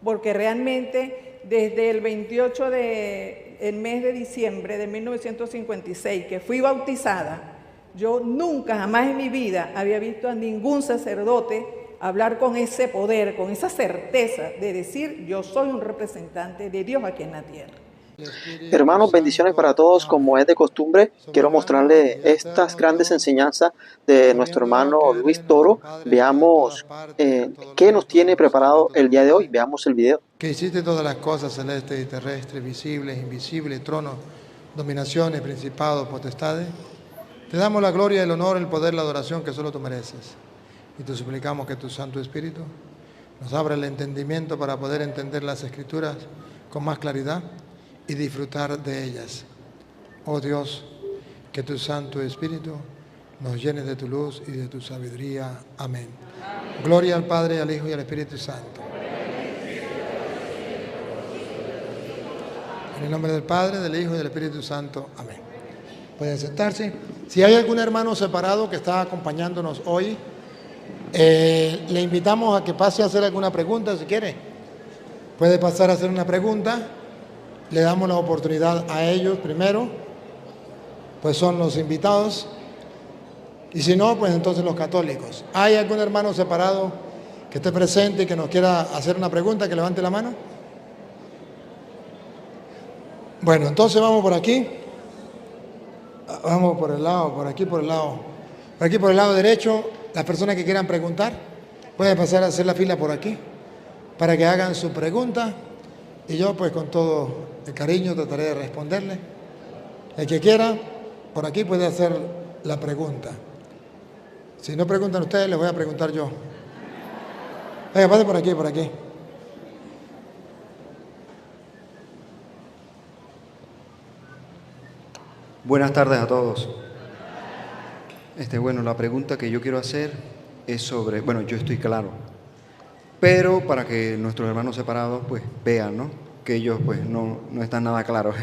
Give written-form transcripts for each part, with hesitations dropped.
porque realmente desde el 28 del mes de diciembre de 1956, que fui bautizada, yo nunca, jamás en mi vida había visto a ningún sacerdote hablar con ese poder, con esa certeza de decir: yo soy un representante de Dios aquí en la tierra. Hermanos, bendiciones para todos. Como es de costumbre, quiero mostrarle estas grandes enseñanzas de nuestro hermano Luis Toro. Veamos qué nos tiene preparado el día de hoy. Veamos el video. Que hiciste todas las cosas celestes y terrestres, visibles, invisibles, tronos, dominaciones, principados, potestades. Te damos la gloria, el honor, el poder, la adoración que solo tú mereces. Y te suplicamos que tu Santo Espíritu nos abra el entendimiento para poder entender las Escrituras con más claridad y disfrutar de ellas. Oh Dios, que tu Santo Espíritu nos llene de tu luz y de tu sabiduría. Amén. Gloria al Padre, al Hijo y al Espíritu Santo. En el nombre del Padre, del Hijo y del Espíritu Santo. Amén. Pueden sentarse. Si hay algún hermano separado que está acompañándonos hoy, le invitamos a que pase a hacer alguna pregunta si quiere. Puede pasar a hacer una pregunta. Le damos la oportunidad a ellos primero, pues son los invitados. Y si no, pues entonces los católicos. ¿Hay algún hermano separado que esté presente y que nos quiera hacer una pregunta? Que levante la mano. Bueno, entonces vamos por aquí. Vamos por el lado, por aquí por el lado. Por aquí por el lado derecho, las personas que quieran preguntar, pueden pasar a hacer la fila por aquí, para que hagan su pregunta. Y yo, pues con todo el cariño, trataré de responderle. El que quiera, por aquí puede hacer la pregunta. Si no preguntan ustedes, les voy a preguntar yo. Venga, pase por aquí, por aquí. Buenas tardes a todos. Bueno, la pregunta que yo quiero hacer es sobre, bueno, yo estoy claro, pero para que nuestros hermanos separados pues vean, ¿no?, que ellos pues no están nada claros.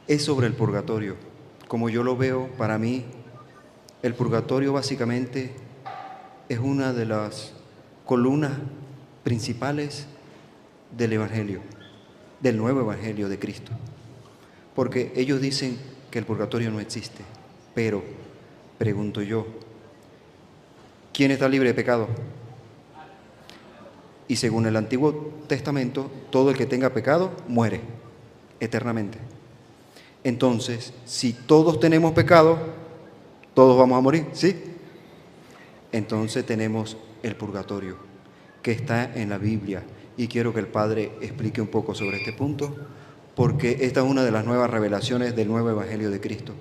Es sobre el purgatorio. Como yo lo veo, para mí, el purgatorio básicamente es una de las columnas principales del Evangelio, del nuevo Evangelio de Cristo. Porque ellos dicen que el purgatorio no existe, pero pregunto yo, ¿quién está libre de pecado? Y según el Antiguo Testamento, todo el que tenga pecado muere eternamente. Entonces, si todos tenemos pecado, todos vamos a morir, ¿sí? Entonces tenemos el purgatorio, que está en la Biblia, y quiero que el Padre explique un poco sobre este punto, porque esta es una de las nuevas revelaciones del nuevo Evangelio de Cristo,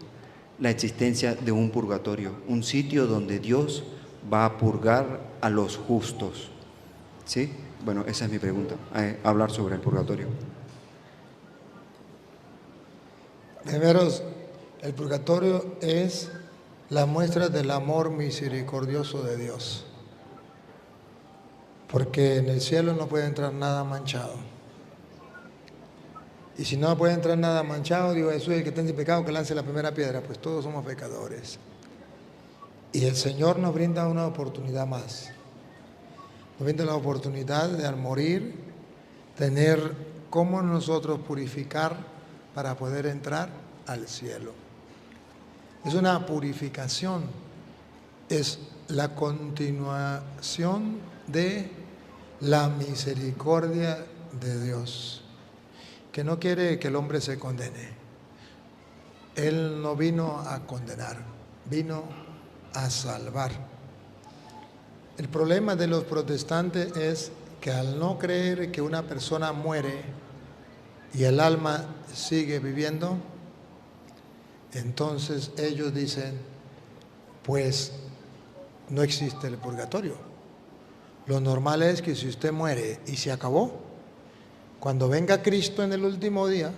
la existencia de un purgatorio, un sitio donde Dios va a purgar a los justos. ¿Sí? Bueno, esa es mi pregunta, hablar sobre el purgatorio. Primero, el purgatorio es la muestra del amor misericordioso de Dios. Porque en el cielo no puede entrar nada manchado. Y si no puede entrar nada manchado, digo, Jesús, el que esté sin pecado, que lance la primera piedra, pues todos somos pecadores. Y el Señor nos brinda una oportunidad más. Nos brinda la oportunidad de al morir, tener cómo nosotros purificar para poder entrar al cielo. Es una purificación, es la continuación de la misericordia de Dios, que no quiere que el hombre se condene. Él no vino a condenar, vino a salvar. El problema de los protestantes es que al no creer que una persona muere y el alma sigue viviendo, entonces ellos dicen, pues no existe el purgatorio. Lo normal es que si usted muere y se acabó, cuando venga Cristo en el último día,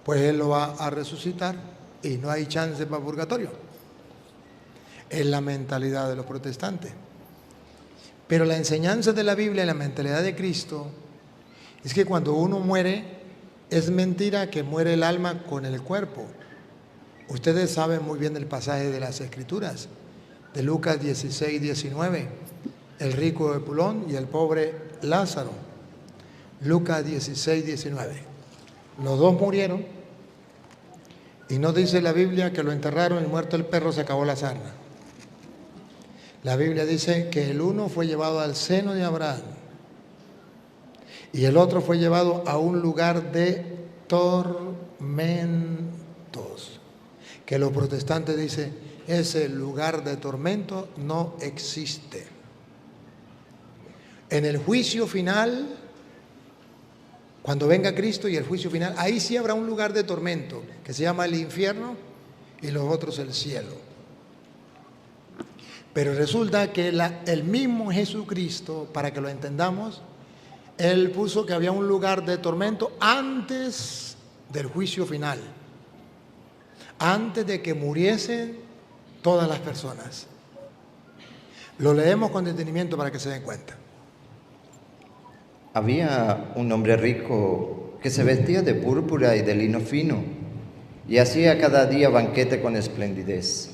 pues Él lo va a resucitar y no hay chance para purgatorio. Es la mentalidad de los protestantes. Pero la enseñanza de la Biblia y la mentalidad de Cristo es que cuando uno muere, es mentira que muere el alma con el cuerpo. Ustedes saben muy bien el pasaje de las Escrituras, de Lucas 16, 19. El rico Epulón y el pobre Lázaro. Lucas 16, 19. Los dos murieron y no dice la Biblia que lo enterraron y muerto el perro se acabó la sarna. La Biblia dice que el uno fue llevado al seno de Abraham y el otro fue llevado a un lugar de tormentos. Que los protestantes dicen, ese lugar de tormento no existe. En el juicio final, cuando venga Cristo y el juicio final, ahí sí habrá un lugar de tormento que se llama el infierno y los otros el cielo. Pero resulta que el mismo Jesucristo, para que lo entendamos, Él puso que había un lugar de tormento antes del juicio final, antes de que muriesen todas las personas. Lo leemos con detenimiento para que se den cuenta. Había un hombre rico que se vestía de púrpura y de lino fino y hacía cada día banquete con esplendidez.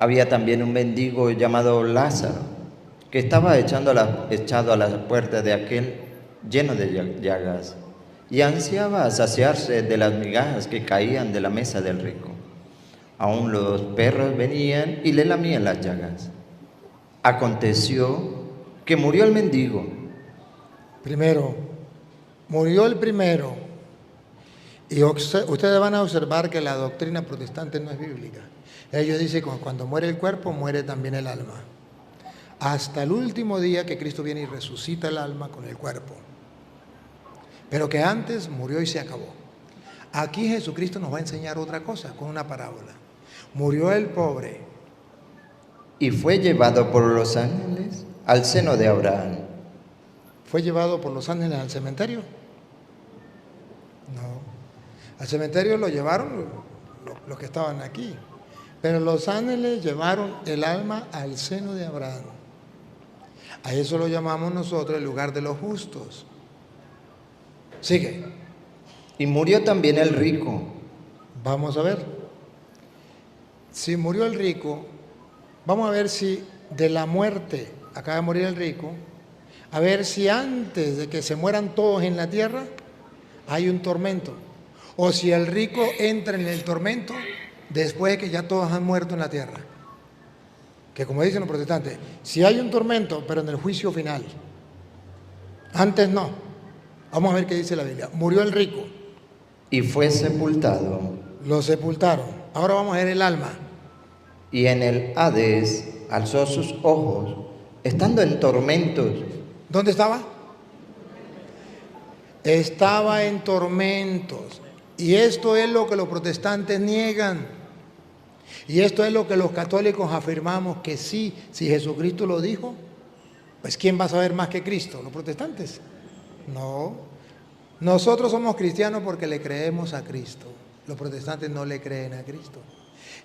Había también un mendigo llamado Lázaro que estaba echado a la puerta de aquel lleno de llagas y ansiaba saciarse de las migajas que caían de la mesa del rico. Aún los perros venían y le lamían las llagas. Aconteció que murió el mendigo. Primero, murió el primero. Y ustedes van a observar que la doctrina protestante no es bíblica. Ellos dicen que cuando muere el cuerpo, muere también el alma. Hasta el último día que Cristo viene y resucita el alma con el cuerpo. Pero que antes murió y se acabó. Aquí Jesucristo nos va a enseñar otra cosa con una parábola. Murió el pobre. Y fue llevado por los ángeles al seno de Abraham. ¿Fue llevado por los ángeles al cementerio? No. Al cementerio lo llevaron los que estaban aquí. Pero los ángeles llevaron el alma al seno de Abraham. A eso lo llamamos nosotros el lugar de los justos. Sigue. Y murió también el rico. Vamos a ver. Si murió el rico, vamos a ver si de la muerte acaba de morir el rico, a ver si antes de que se mueran todos en la tierra hay un tormento. O si el rico entra en el tormento después de que ya todos han muerto en la tierra. Que como dicen los protestantes, si hay un tormento, pero en el juicio final. Antes no. Vamos a ver qué dice la Biblia. Murió el rico. Y fue sepultado. Lo sepultaron. Ahora vamos a ver el alma. Y en el Hades alzó sus ojos, estando en tormentos. ¿Dónde estaba? Estaba en tormentos. Y esto es lo que los protestantes niegan. Y esto es lo que los católicos afirmamos que sí, si Jesucristo lo dijo, pues ¿quién va a saber más que Cristo? ¿Los protestantes? No. Nosotros somos cristianos porque le creemos a Cristo. Los protestantes no le creen a Cristo.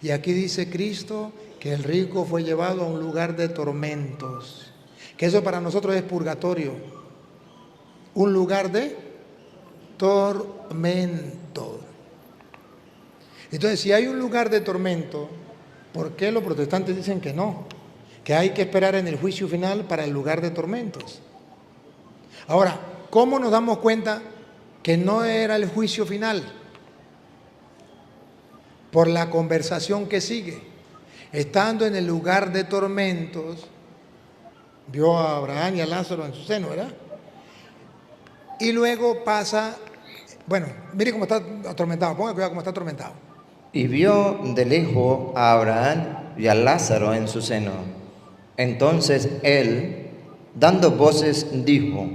Y aquí dice Cristo que el rico fue llevado a un lugar de tormentos. Que eso para nosotros es purgatorio. Un lugar de tormento. Entonces, si hay un lugar de tormento, ¿por qué los protestantes dicen que no? Que hay que esperar en el juicio final para el lugar de tormentos. Ahora, ¿cómo nos damos cuenta que no era el juicio final? Por la conversación que sigue. Estando en el lugar de tormentos, vio a Abraham y a Lázaro en su seno, ¿verdad? Y luego pasa, bueno, mire cómo está atormentado, ponga cuidado cómo está atormentado. Y vio de lejos a Abraham y a Lázaro en su seno. Entonces él, dando voces, dijo: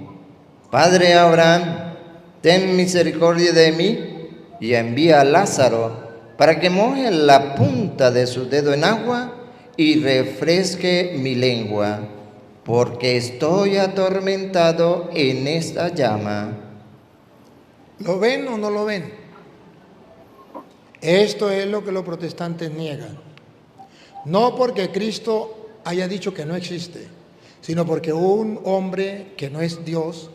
Padre Abraham, ten misericordia de mí y envía a Lázaro para que moje la punta de su dedo en agua y refresque mi lengua, porque estoy atormentado en esta llama. ¿Lo ven o no lo ven? Esto es lo que los protestantes niegan. No porque Cristo haya dicho que no existe, sino porque un hombre que no es Dios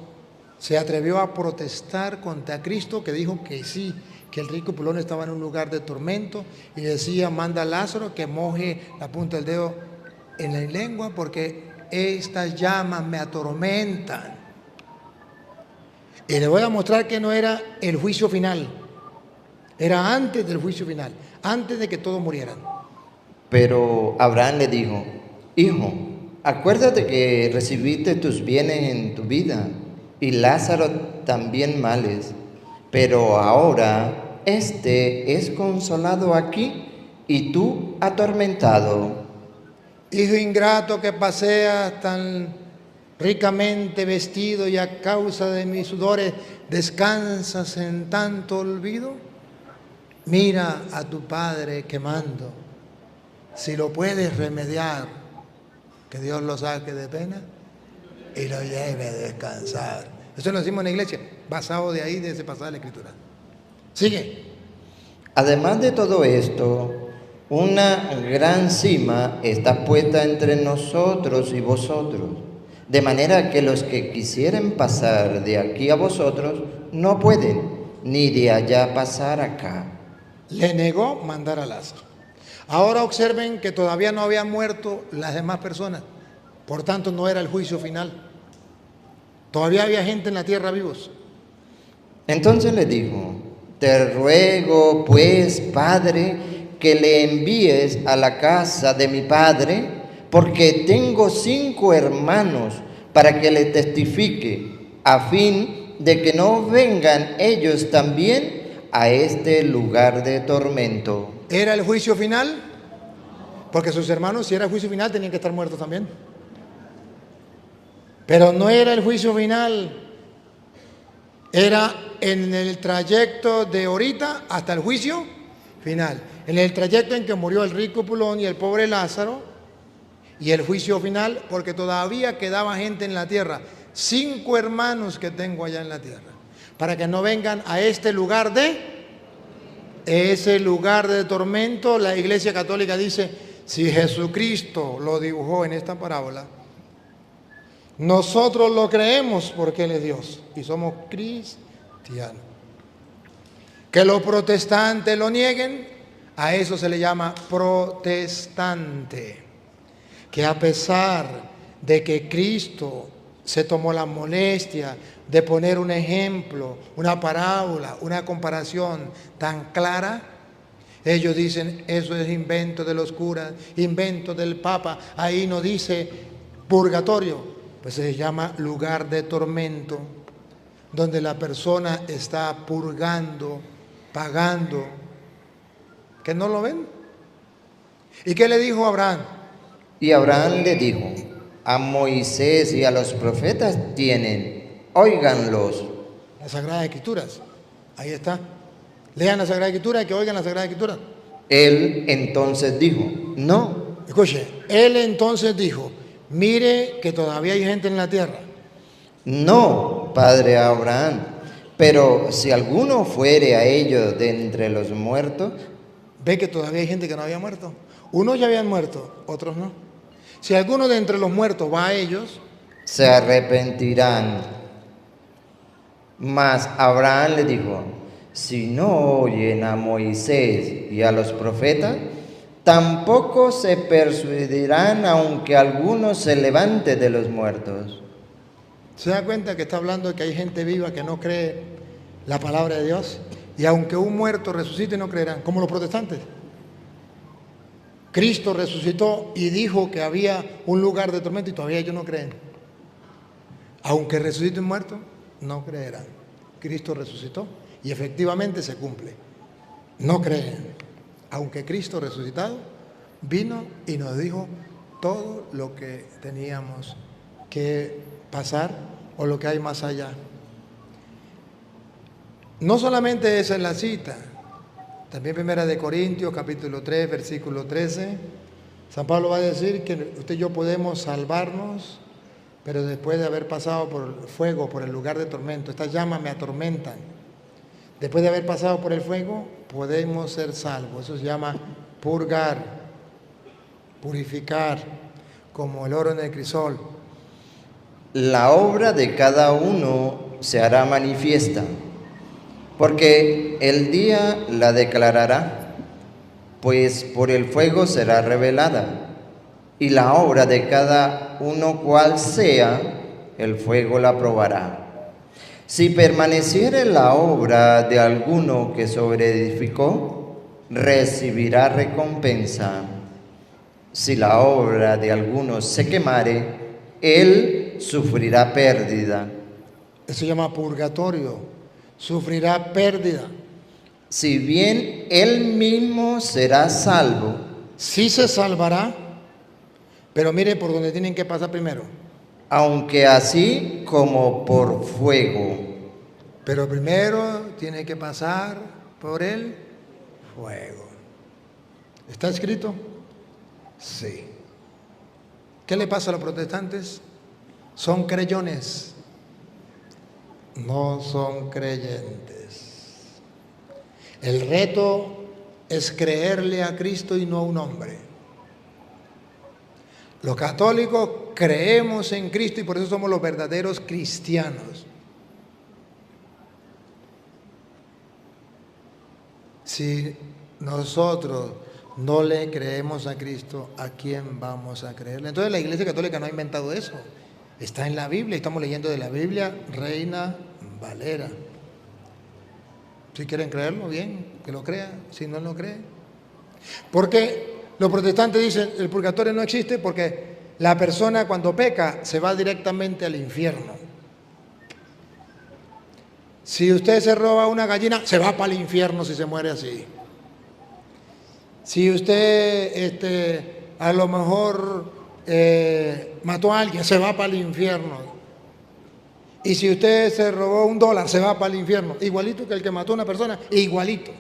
se atrevió a protestar contra Cristo, que dijo que sí, que el rico pulón estaba en un lugar de tormento y decía: manda a Lázaro que moje la punta del dedo en la lengua porque estas llamas me atormentan. Y le voy a mostrar que no era el juicio final. Era antes del juicio final, antes de que todos murieran. Pero Abraham le dijo, hijo, acuérdate que recibiste tus bienes en tu vida y Lázaro también males, pero ahora este es consolado aquí y tú atormentado. Hijo ingrato que paseas tan ricamente vestido y a causa de mis sudores descansas en tanto olvido. Mira a tu padre quemando, si lo puedes remediar, que Dios lo saque de pena y lo lleve a descansar. Eso lo decimos en la iglesia, basado de ahí, de ese pasaje de la Escritura. Sigue. Además de todo esto, una gran cima está puesta entre nosotros y vosotros, de manera que los que quisieren pasar de aquí a vosotros no pueden, ni de allá pasar acá. Le negó mandar a Lázaro. Ahora observen que todavía no habían muerto las demás personas, por tanto no era el juicio final. Todavía había gente en la tierra vivos. Entonces le dijo, te ruego pues, Padre, que le envíes a la casa de mi padre, porque tengo 5 hermanos, para que le testifique, a fin de que no vengan ellos también a este lugar de tormento. ¿Era el juicio final? Porque sus hermanos, si era el juicio final, tenían que estar muertos también. Pero no era el juicio final. Era en el trayecto de ahorita hasta el juicio final. En el trayecto en que murió el rico Pulón y el pobre Lázaro, y el juicio final, porque todavía quedaba gente en la tierra. 5 hermanos que tengo allá en la tierra, para que no vengan a este lugar ese lugar de tormento. La Iglesia Católica dice, si Jesucristo lo dibujó en esta parábola, nosotros lo creemos porque Él es Dios y somos cristianos. Que los protestantes lo nieguen, a eso se le llama protestante. Que a pesar de que Cristo se tomó la molestia de poner un ejemplo, una parábola, una comparación tan clara, ellos dicen, eso es invento de los curas, invento del Papa, ahí no dice purgatorio, pues se llama lugar de tormento, donde la persona está purgando, pagando. ¿Que no lo ven? ¿Y qué le dijo Abraham? Y Abraham le dijo, a Moisés y a los profetas tienen, óiganlos. Las Sagradas Escrituras, ahí está. Lean la Sagrada Escritura y que oigan la Sagrada Escritura. Él entonces dijo, no. Escuche, él entonces dijo, mire que todavía hay gente en la tierra. No, padre Abraham, pero si alguno fuere a ellos de entre los muertos. Ve que todavía hay gente que no había muerto. Unos ya habían muerto, otros no. Si alguno de entre los muertos va a ellos, se arrepentirán. Mas Abraham le dijo, si no oyen a Moisés y a los profetas, tampoco se persuadirán aunque alguno se levante de los muertos. ¿Se da cuenta que está hablando de que hay gente viva que no cree la palabra de Dios? Y aunque un muerto resucite, no creerán, como los protestantes. Cristo resucitó y dijo que había un lugar de tormento y todavía ellos no creen. Aunque resucite un muerto, no creerán. Cristo resucitó y efectivamente se cumple. No creen. Aunque Cristo resucitado vino y nos dijo todo lo que teníamos que pasar o lo que hay más allá. No solamente esa es la cita, también 1 Corintios capítulo 3, versículo 13, San Pablo va a decir que usted y yo podemos salvarnos, pero después de haber pasado por el fuego, por el lugar de tormento. Estas llamas me atormentan. Después de haber pasado por el fuego, podemos ser salvos. Eso se llama purgar, purificar, como el oro en el crisol. La obra de cada uno se hará manifiesta, porque el día la declarará, pues por el fuego será revelada, y la obra de cada uno cual sea, el fuego la probará. Si permaneciere la obra de alguno que sobreedificó, recibirá recompensa. Si la obra de alguno se quemare, él sufrirá pérdida. Eso se llama purgatorio. Sufrirá pérdida. Si bien él mismo será salvo, Sí se salvará, pero mire por donde tienen que pasar primero. aunque así como por fuego. Pero primero tiene que pasar por el fuego. ¿Está escrito? Sí. ¿Qué le pasa a los protestantes? Son creyentes, no son creyentes. El reto es creerle a Cristo y no a un hombre. Los católicos creemos en Cristo y por eso somos los verdaderos cristianos. Si nosotros no le creemos a Cristo, ¿a quién vamos a creerle? Entonces la Iglesia Católica no ha inventado eso. Está en la Biblia, estamos leyendo de la Biblia, Reina Valera. Si quieren creerlo, bien, que lo crean. Si no lo creen. Porque los protestantes dicen el purgatorio no existe porque la persona cuando peca se va directamente al infierno. Si usted se roba una gallina, se va para el infierno si se muere así. Si usted a lo mejor mató a alguien, se va para el infierno. Y si usted se robó $1, se va para el infierno. Igualito que el que mató a una persona, igualito.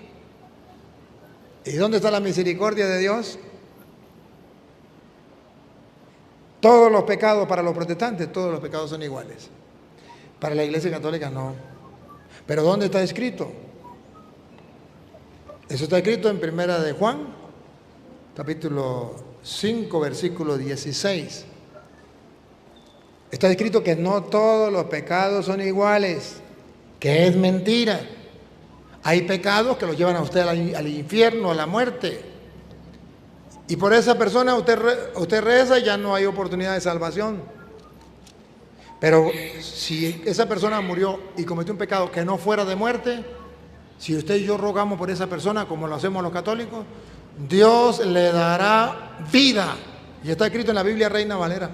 ¿Y dónde está la misericordia de Dios? Todos los pecados para los protestantes, todos los pecados son iguales. Para la Iglesia Católica no. ¿Pero dónde está escrito? Eso está escrito en Primera de Juan, capítulo 5, versículo 16. Está escrito que no todos los pecados son iguales, que es mentira. Hay pecados que los llevan a usted al infierno, a la muerte. Y por esa persona usted reza y ya no hay oportunidad de salvación. Pero si esa persona murió y cometió un pecado que no fuera de muerte, si usted y yo rogamos por esa persona, como lo hacemos los católicos, Dios le dará vida. Y está escrito en la Biblia Reina Valera.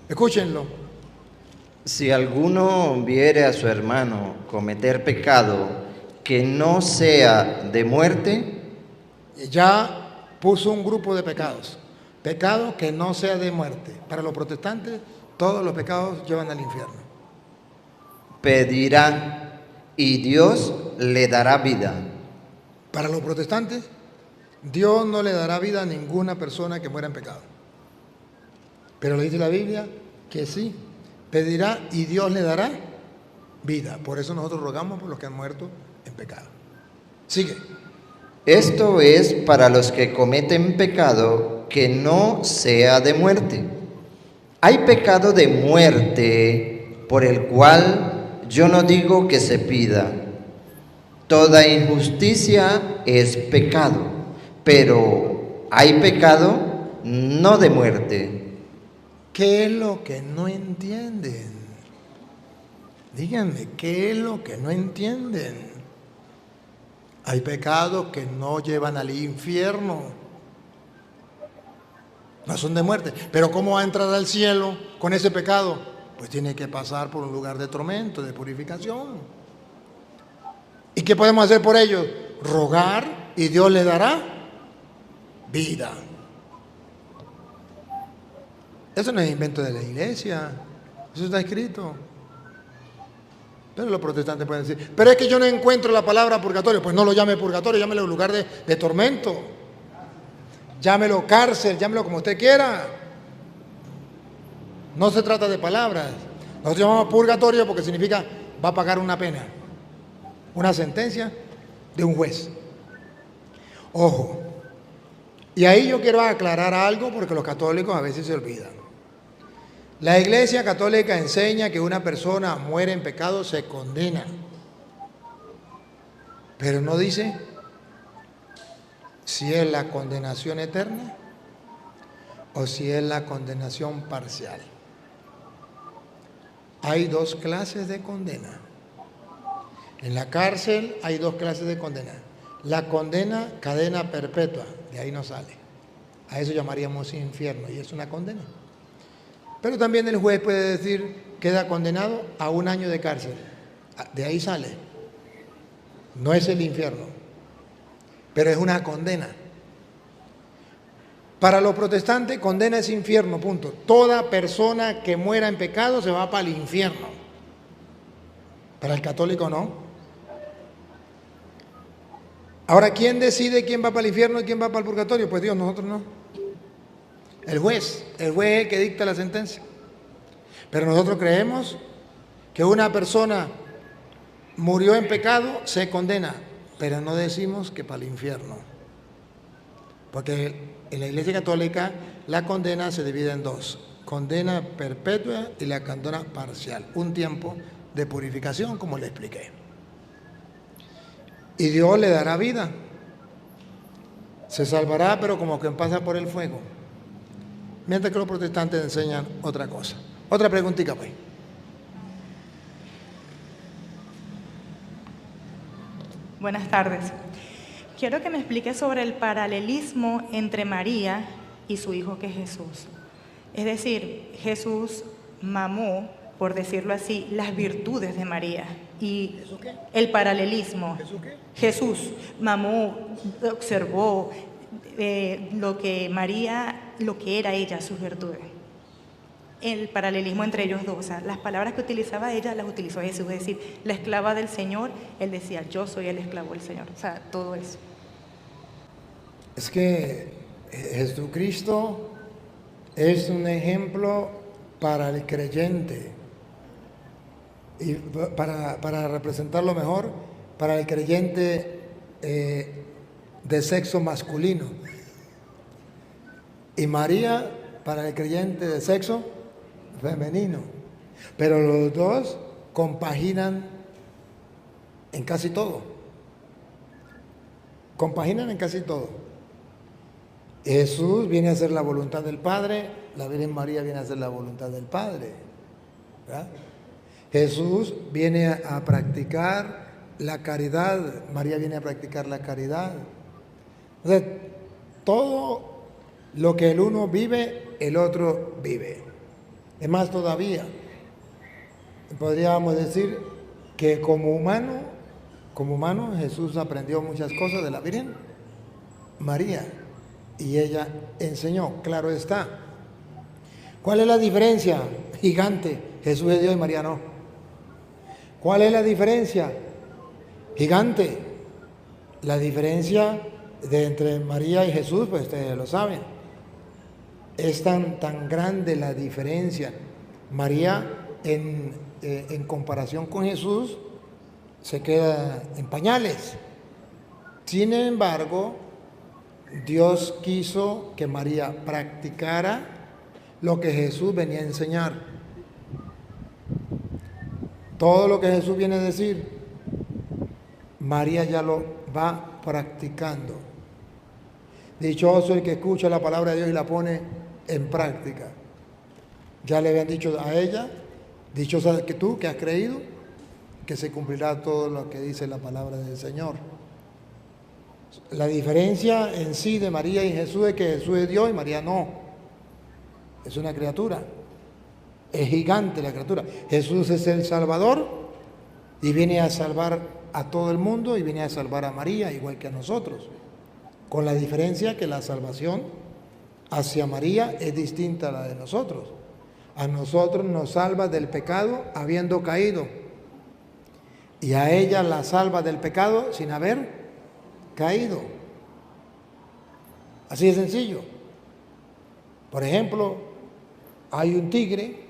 Escúchenlo. Si alguno viere a su hermano cometer pecado que no sea de muerte, Ya puso un grupo de pecados. Pecado que no sea de muerte. Para los protestantes, todos los pecados llevan al infierno. pedirá y Dios le dará vida. Para los protestantes, Dios no le dará vida a ninguna persona que muera en pecado. Pero le dice la Biblia que sí, pedirá y Dios le dará vida. Por eso nosotros rogamos por los que han muerto en pecado. Sigue. Esto es para los que cometen pecado que no sea de muerte. Hay pecado de muerte por el cual yo no digo que se pida. Toda injusticia es pecado, pero hay pecado no de muerte. ¿Qué es lo que no entienden? Díganme, ¿qué es lo que no entienden? Hay pecados que no llevan al infierno. No son de muerte. Pero ¿cómo va a entrar al cielo con ese pecado? Pues tiene que pasar por un lugar de tormento, de purificación. ¿Y qué podemos hacer por ellos? Rogar y Dios le dará vida. Eso no es invento de la iglesia. Eso está escrito. Pero los protestantes pueden decir, pero es que yo no encuentro la palabra purgatorio. Pues no lo llame purgatorio, llámelo lugar de tormento. Llámelo cárcel, llámelo como usted quiera. No se trata de palabras. Nosotros llamamos purgatorio porque significa va a pagar una pena, una sentencia de un juez. Ojo. Y ahí yo quiero aclarar algo porque los católicos a veces se olvidan. La Iglesia Católica enseña que una persona muere en pecado, se condena. Pero no dice si es la condenación eterna o si es la condenación parcial. Hay dos clases de condena. En la cárcel hay dos clases de condena. La condena, cadena perpetua, de ahí no sale. A eso llamaríamos infierno y es una condena. Pero también el juez puede decir, queda condenado a 1 año de cárcel. De ahí sale. No es el infierno, pero es una condena. Para los protestantes, condena es infierno, punto. Toda persona que muera en pecado se va para el infierno. Para el católico no. Ahora, ¿quién decide quién va para el infierno y quién va para el purgatorio? Pues Dios, nosotros no. El juez es el que dicta la sentencia. Pero nosotros creemos que una persona murió en pecado, se condena, pero no decimos que para el infierno. Porque en la Iglesia Católica la condena se divide en dos: condena perpetua y la condena parcial. Un tiempo de purificación, como le expliqué. Y Dios le dará vida. Se salvará, pero como quien pasa por el fuego. Mientras que los protestantes enseñan otra cosa. Otra preguntita, pues. Buenas tardes. Quiero que me explique sobre el paralelismo entre María y su hijo que es Jesús. Es decir, Jesús mamó, por decirlo así, las virtudes de María. Y el paralelismo. ¿Jesús qué? Jesús mamó, observó lo que María, lo que era ella, sus virtudes. El paralelismo entre ellos dos, o sea, las palabras que utilizaba ella las utilizó Jesús, es decir, la esclava del Señor, él decía, yo soy el esclavo del Señor, o sea, todo eso. Es que Jesucristo es un ejemplo para el creyente. Y para representarlo mejor, para el creyente de sexo masculino. Y María para el creyente de sexo femenino. Pero los dos compaginan en casi todo. Compaginan en casi todo. Jesús viene a hacer la voluntad del Padre, la Virgen María viene a hacer la voluntad del Padre, ¿verdad? Jesús viene a practicar la caridad, María viene a practicar la caridad. Entonces, todo lo que el uno vive, el otro vive. Es más todavía, podríamos decir que como humano Jesús aprendió muchas cosas de la Virgen María y ella enseñó, claro está. ¿Cuál es la diferencia? Gigante, Jesús es Dios y María no. ¿Cuál es la diferencia? Gigante. La diferencia entre María y Jesús, pues ustedes lo saben. Es tan grande la diferencia. María, en comparación con Jesús, se queda en pañales. Sin embargo, Dios quiso que María practicara lo que Jesús venía a enseñar. Todo lo que Jesús viene a decir, María ya lo va practicando. Dichoso el que escucha la palabra de Dios y la pone en práctica. Ya le habían dicho a ella, dichosa que tú que has creído, que se cumplirá todo lo que dice la palabra del Señor. La diferencia en sí de María y Jesús es que Jesús es Dios y María no. Es una criatura. Es gigante la criatura. Jesús es el Salvador y viene a salvar a todo el mundo y viene a salvar a María igual que a nosotros. Con la diferencia que la salvación hacia María es distinta a la de nosotros. A nosotros nos salva del pecado habiendo caído y a ella la salva del pecado sin haber caído. Así de sencillo. Por ejemplo, hay un tigre,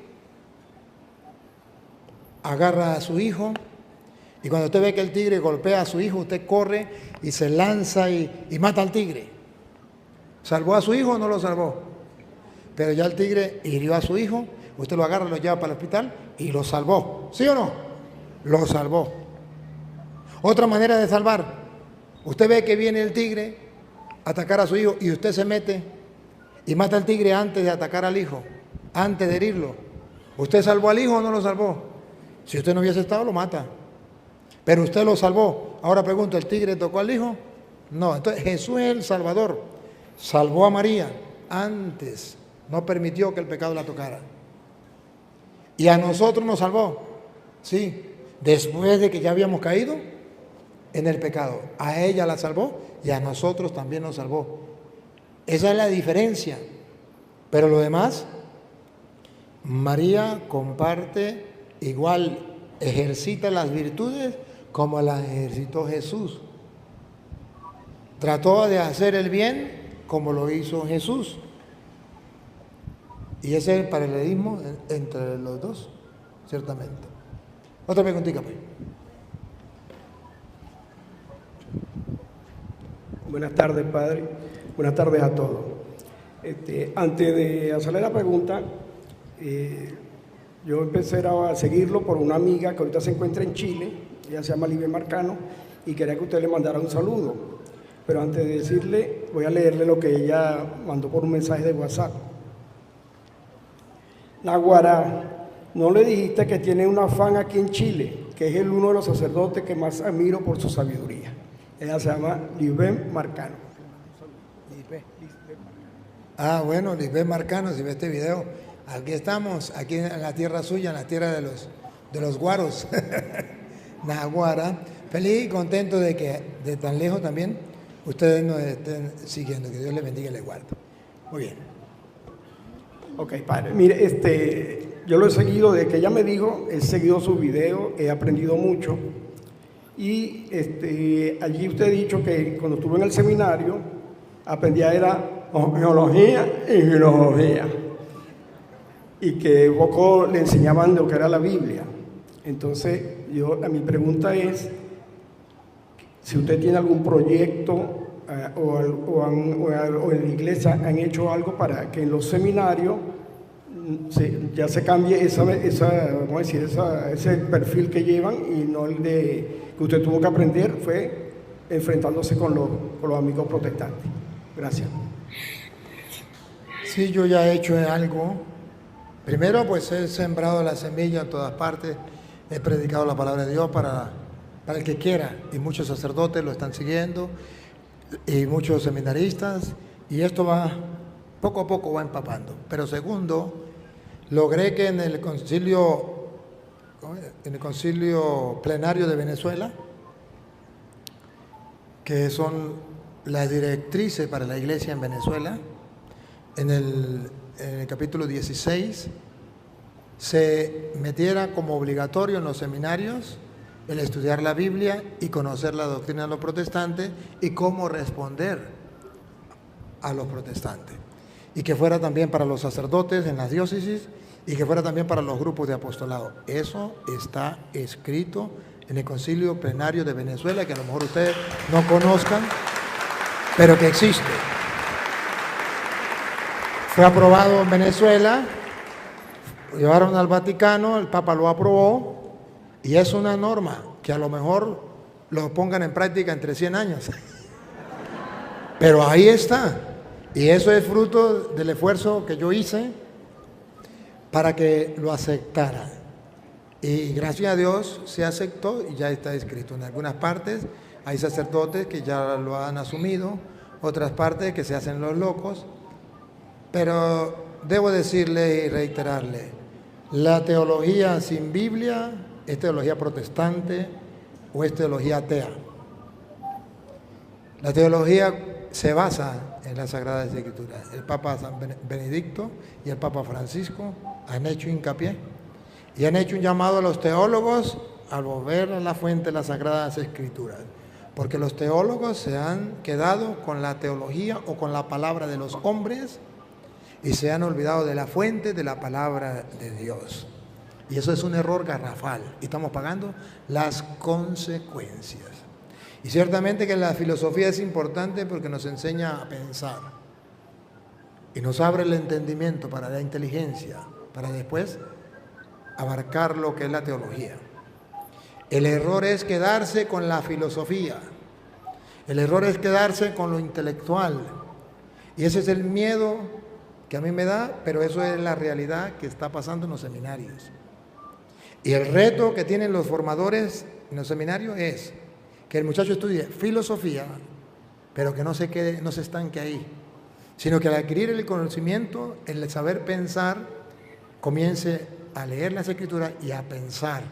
agarra a su hijo y cuando usted ve que el tigre golpea a su hijo, usted corre y se lanza y mata al tigre. ¿Salvó a su hijo o no lo salvó? Pero ya el tigre hirió a su hijo, usted lo agarra, lo lleva para el hospital y lo salvó. ¿Sí o no? Lo salvó. Otra manera de salvar, usted ve que viene el tigre a atacar a su hijo y usted se mete y mata al tigre antes de atacar al hijo, antes de herirlo. ¿Usted salvó al hijo o no lo salvó? Si usted no hubiese estado, lo mata. pero usted lo salvó. Ahora pregunto, ¿el tigre tocó al hijo? No, entonces Jesús es el Salvador. Salvó a María antes, no permitió que el pecado la tocara. Y a nosotros nos salvó, sí, después de que ya habíamos caído en el pecado. A ella la salvó y a nosotros también nos salvó. Esa es la diferencia. Pero lo demás, María comparte igual, ejercita las virtudes como las ejercitó Jesús. Trató de hacer el bien como lo hizo Jesús. Y ese es el paralelismo entre los dos, ciertamente. Otra preguntita, pues. Buenas tardes, padre. Buenas tardes a todos. Antes de hacerle la pregunta, yo empecé a seguirlo por una amiga que ahorita se encuentra en Chile, ella se llama Libe Marcano, y quería que usted le mandara un saludo. Pero antes de decirle, voy a leerle lo que ella mandó por un mensaje de WhatsApp. Naguará, ¿no le dijiste que tiene una fan aquí en Chile, que es uno de los sacerdotes que más admiro por su sabiduría? Ella se llama Lisbeth Marcano. Ah, bueno, Lisbeth Marcano, si ve este video, aquí estamos, aquí en la tierra suya, en la tierra de los guaros. Naguara, feliz y contento de que de tan lejos también ustedes nos estén siguiendo. Que Dios les bendiga y les guarde. Muy bien. Ok, padre. Mire, yo lo he seguido desde que ella me dijo, he seguido sus videos, he aprendido mucho. Y allí usted ha dicho que cuando estuve en el seminario, aprendía era geología y filosofía. Y que poco le enseñaban lo que era la Biblia. Entonces, mi pregunta es, si usted tiene algún proyecto o en la iglesia han hecho algo para que en los seminarios ya se cambie ese perfil que llevan y no el de que usted tuvo que aprender fue enfrentándose con los amigos protestantes. Gracias. Sí, yo ya he hecho algo. Primero, pues he sembrado la semilla en todas partes, he predicado la palabra de Dios para el que quiera, y muchos sacerdotes lo están siguiendo, y muchos seminaristas, y esto va, poco a poco va empapando. Pero segundo, logré que en el concilio plenario de Venezuela, que son las directrices para la iglesia en Venezuela, en el capítulo 16, se metiera como obligatorio en los seminarios el estudiar la Biblia y conocer la doctrina de los protestantes y cómo responder a los protestantes. Y que fuera también para los sacerdotes en las diócesis y que fuera también para los grupos de apostolado. Eso está escrito en el Concilio Plenario de Venezuela, que a lo mejor ustedes no conozcan, pero que existe. Fue aprobado en Venezuela, llevaron al Vaticano, el Papa lo aprobó, y es una norma que a lo mejor lo pongan en práctica entre 100 años. Pero ahí está. Y eso es fruto del esfuerzo que yo hice para que lo aceptara. Y gracias a Dios se aceptó y ya está escrito. En algunas partes hay sacerdotes que ya lo han asumido, otras partes que se hacen los locos. Pero debo decirle y reiterarle, la teología sin Biblia es teología protestante o es teología atea. La teología se basa en las Sagradas Escrituras. El Papa San Benedicto y el Papa Francisco han hecho hincapié y han hecho un llamado a los teólogos a volver a la fuente de las Sagradas Escrituras, porque los teólogos se han quedado con la teología o con la palabra de los hombres y se han olvidado de la fuente de la palabra de Dios. Y eso es un error garrafal y estamos pagando las consecuencias. Y ciertamente que la filosofía es importante porque nos enseña a pensar y nos abre el entendimiento para la inteligencia, para después abarcar lo que es la teología. El error es quedarse con la filosofía, el error es quedarse con lo intelectual, y ese es el miedo que a mí me da, pero eso es la realidad que está pasando en los seminarios. Y el reto que tienen los formadores en los seminarios es que el muchacho estudie filosofía, pero que no se quede, no se estanque ahí, sino que al adquirir el conocimiento, el saber pensar, comience a leer las Escrituras y a pensar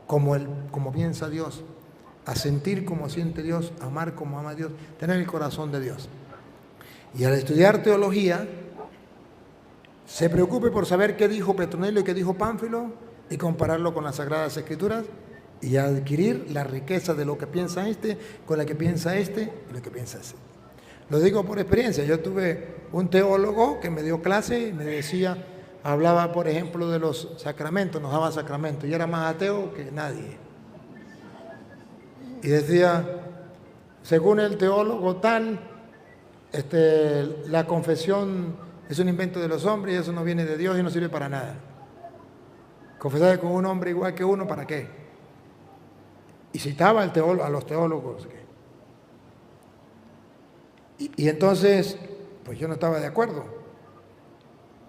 como piensa Dios, a sentir como siente Dios, a amar como ama Dios, tener el corazón de Dios. Y al estudiar teología, se preocupe por saber qué dijo Petronilo y qué dijo Pánfilo y compararlo con las Sagradas Escrituras y adquirir la riqueza de lo que piensa este con la que piensa este y lo que piensa ese. Lo digo por experiencia. Yo tuve un teólogo que me dio clase y me decía, hablaba por ejemplo de los sacramentos, nos daba sacramentos y era más ateo que nadie. Y decía, según el teólogo tal, la confesión es un invento de los hombres y eso no viene de Dios y no sirve para nada. Confesar con un hombre igual que uno, ¿para qué? Y citaba a los teólogos. Y entonces, pues yo no estaba de acuerdo.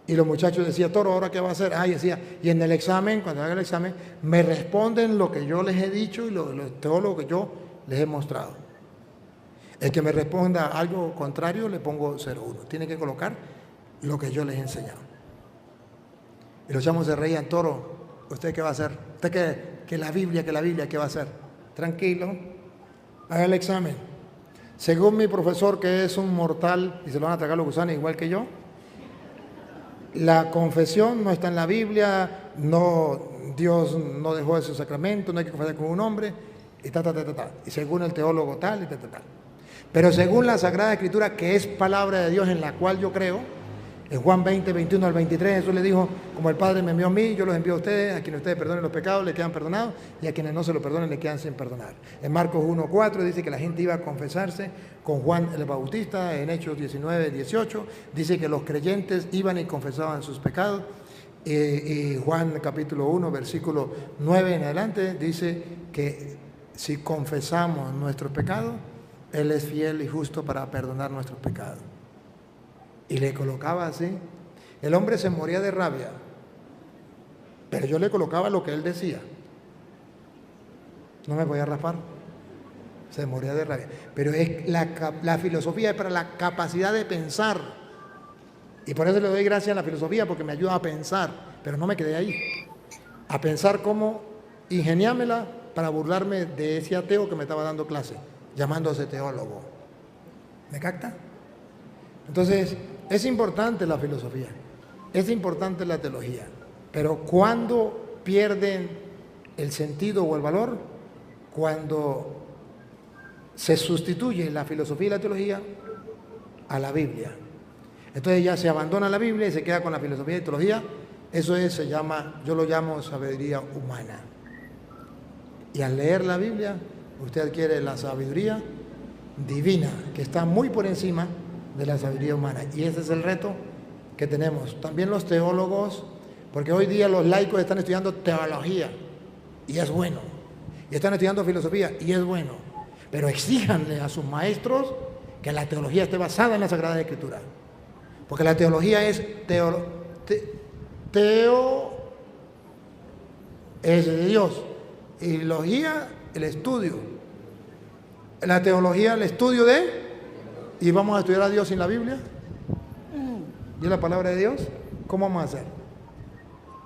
Y los muchachos decían, Toro, ¿ahora qué va a hacer? Y decía, y en el examen, cuando haga el examen, me responden lo que yo les he dicho y los teólogos que yo les he mostrado. El que me responda algo contrario, le pongo 0,1. Tiene que colocar lo que yo les he enseñado. Y los chamos se reían, Toro, ¿usted qué va a hacer? ¿Usted que la Biblia, qué va a hacer? Tranquilo, haga el examen. Según mi profesor, que es un mortal y se lo van a tragar los gusanos igual que yo, la confesión no está en la Biblia, Dios no dejó ese sacramento, no hay que confesar con un hombre, y y según el teólogo tal, y tal. Pero según la Sagrada Escritura, que es palabra de Dios en la cual yo creo, en Juan 20, 21 al 23, Jesús le dijo, como el Padre me envió a mí, yo los envío a ustedes, a quienes ustedes perdonen los pecados, le quedan perdonados, y a quienes no se los perdonen, le quedan sin perdonar. En Marcos 1, 4 dice que la gente iba a confesarse con Juan el Bautista. En Hechos 19, 18 dice que los creyentes iban y confesaban sus pecados. Y Juan capítulo 1, versículo 9 en adelante, dice que si confesamos nuestros pecados, Él es fiel y justo para perdonar nuestros pecados. Y le colocaba así. El hombre se moría de rabia, pero yo le colocaba lo que él decía. No me podía raspar. Se moría de rabia. Pero es la filosofía es para la capacidad de pensar. Y por eso le doy gracias a la filosofía, porque me ayuda a pensar. Pero no me quedé ahí. A pensar cómo ingeniármela para burlarme de ese ateo que me estaba dando clase, llamándose teólogo. ¿Me capta? Entonces, es importante la filosofía, es importante la teología, pero ¿cuándo pierden el sentido o el valor? Cuando se sustituye la filosofía y la teología a la Biblia. Entonces ya se abandona la Biblia y se queda con la filosofía y teología. Eso yo lo llamo sabiduría humana. Y al leer la Biblia, usted adquiere la sabiduría divina, que está muy por encima de la sabiduría humana. Y ese es el reto que tenemos. También los teólogos, porque hoy día los laicos están estudiando teología, y es bueno. Y están estudiando filosofía, y es bueno. Pero exíjanle a sus maestros que la teología esté basada en la Sagrada Escritura. Porque la teología es es de Dios. Y logía, el estudio. La teología, el estudio de... ¿Y vamos a estudiar a Dios sin la Biblia? ¿Y la palabra de Dios? ¿Cómo vamos a hacer?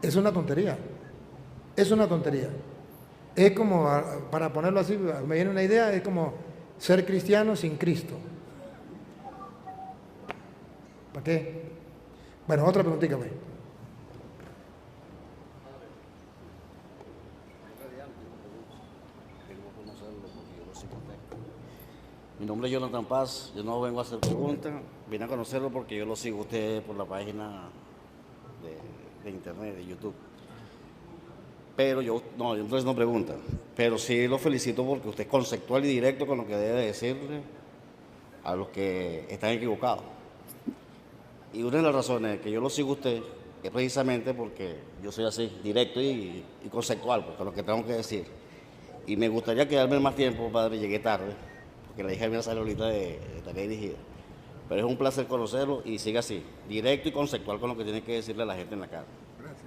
Es una tontería. Es una tontería. Es como, para ponerlo así, me viene una idea, es como ser cristiano sin Cristo. ¿Para qué? Bueno, otra preguntita, pues. Mi nombre es Jonathan Paz, yo no vengo a hacer preguntas, vine a conocerlo porque yo lo sigo a usted por la página de internet, de YouTube. Pero entonces no pregunta, pero sí lo felicito porque usted es conceptual y directo con lo que debe decirle a los que están equivocados. Y una de las razones que yo lo sigo a usted es precisamente porque yo soy así, directo y conceptual, porque lo que tengo que decir. Y me gustaría quedarme más tiempo, padre, llegué tarde, porque la hija mía sale ahorita de tarea dirigida. Pero es un placer conocerlo y siga así, directo y conceptual con lo que tiene que decirle a la gente en la cara. Gracias.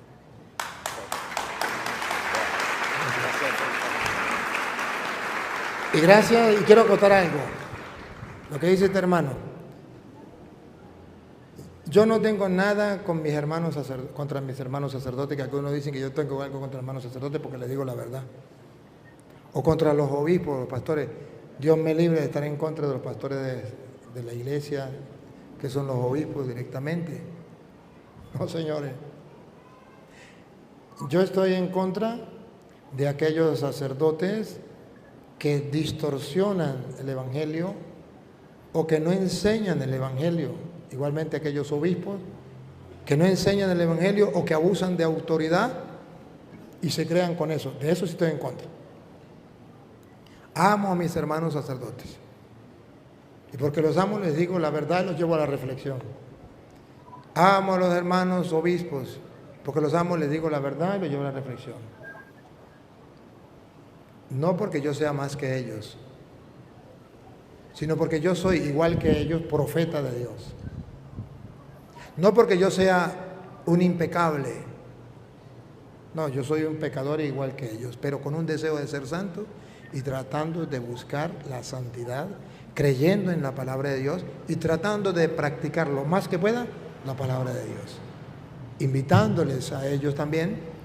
Y gracias, y quiero acotar algo. Lo que dice este hermano. Yo no tengo nada con mis hermanos contra mis hermanos sacerdotes, que algunos dicen que yo tengo algo contra hermanos sacerdotes porque les digo la verdad. O contra los obispos, los pastores. Dios me libre de estar en contra de los pastores de la iglesia, que son los obispos directamente. No, señores. Yo estoy en contra de aquellos sacerdotes que distorsionan el Evangelio o que no enseñan el Evangelio. Igualmente aquellos obispos que no enseñan el Evangelio o que abusan de autoridad y se crean con eso. De eso sí estoy en contra. Amo a mis hermanos sacerdotes. Y porque los amo les digo la verdad y los llevo a la reflexión. Amo a los hermanos obispos. Porque los amo les digo la verdad y los llevo a la reflexión. No porque yo sea más que ellos, sino porque yo soy igual que ellos, profeta de Dios. No porque yo sea un impecable. No, yo soy un pecador igual que ellos, pero con un deseo de ser santo y tratando de buscar la santidad, creyendo en la palabra de Dios y tratando de practicar lo más que pueda la palabra de Dios. Invitándoles a ellos también